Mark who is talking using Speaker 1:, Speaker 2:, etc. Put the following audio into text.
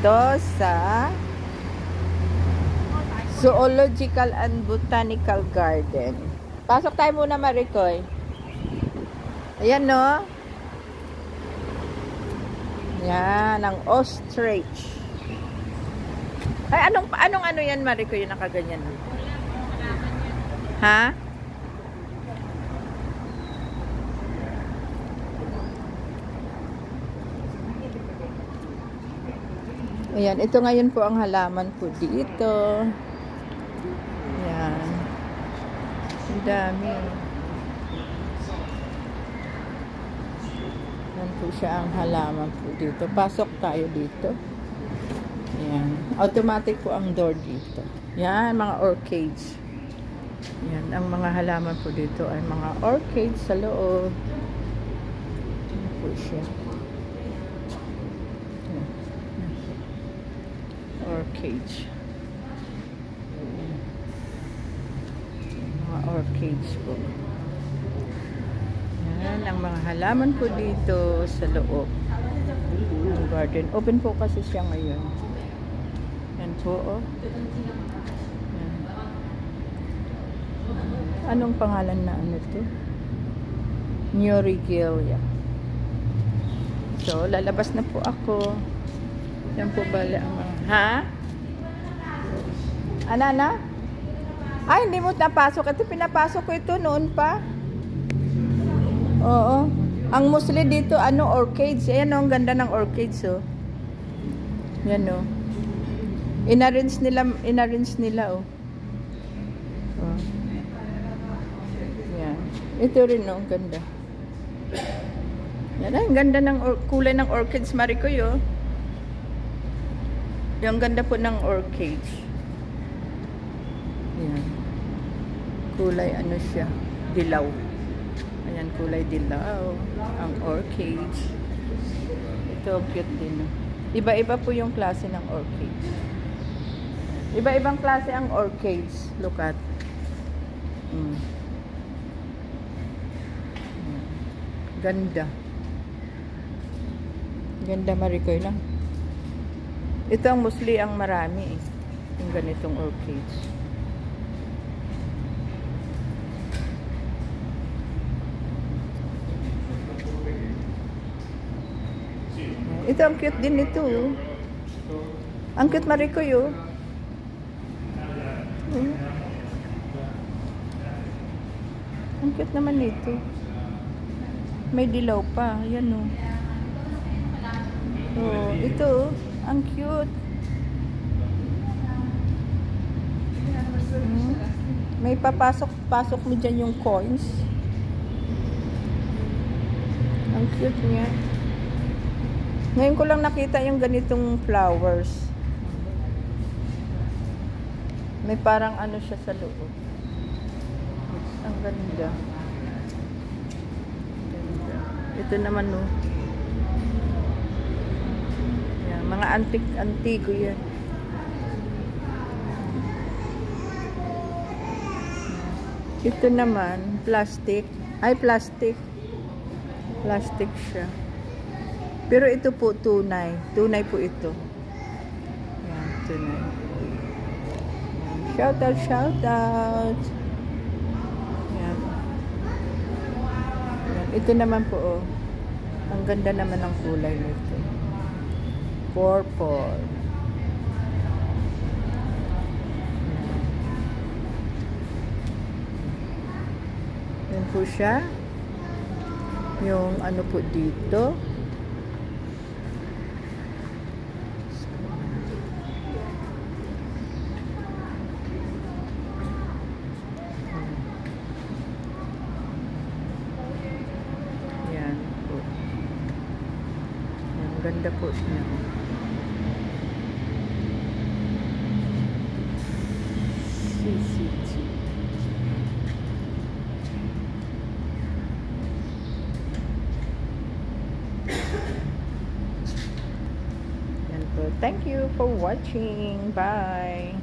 Speaker 1: dito sa Zoological and Botanical Garden. Pasok tayo muna, Maricoy. Ayan, no? Yan, ang ostrich. Ay, anong ano yan, Maricoy, yung nakaganyan? Ha? Ayan, ito ngayon po ang halaman po dito. Ayan. Ang dami. Ayan po siya ang halaman po dito. Pasok tayo dito. Ayan. Automatic po ang door dito. Ayan, mga orchids. Ayan, ang mga halaman po dito ay mga orchids sa loob. Ayan po siya. Orchids. Mga orchids po. Yan ang mga halaman po dito sa loob ng garden. Open po kasi siya ngayon. Yan po, oh. Yan. Anong pangalan na ano to? Nurigelia. So, lalabas na po ako. Yan po bala ang mga... Ha? Ana? Ay, hindi mo napasok. Ito, pinapasok ko ito noon pa. Oo. Ang mostly dito, ano, orchids. Ayan, oh, ang ganda ng orchids, oh. Yan, oh. Inarrange nila, oh. Oh. Yan. Ito rin, oh, ang ganda. Yan, ang ganda ng kulay ng orchids, Maricoy, oh. Yung ganda po ng orchids. Ayan. Kulay ano siya? Dilaw. Ayan, kulay dilaw. Ang orchids. Ito, cute din. Iba-iba po yung klase ng orchids. Iba-ibang klase ang orchids. Look at. Ganda. Ganda, Maricoy lang. Ito ang mostly ang marami, eh. Yung ganitong orchids. Ito ang cute din ito, oh. Ang cute, Maricoy, oh. Ang cute naman nito. May dilaw pa. Ayan, oh. Oh, ito, oh. Ang cute. May papasok mo dyan yung coins. Ang cute niya. Ngayon ko lang nakita yung ganitong flowers. May parang ano siya sa loob. Ang ganda. Ito naman, no. Yan, mga antigo yan. Ito naman, plastic. Ay, plastic. Plastic siya. Pero ito po, tunay. Tunay po ito. Yan, tunay. Shout out, shout out. Yan. Yan. Ito naman po, oh. Ang ganda naman ng kulay nito. Purple. Yan po siya. Yung ano po dito. Yan po. Yan, ganda po niya. CCT. Thank you for watching. Bye.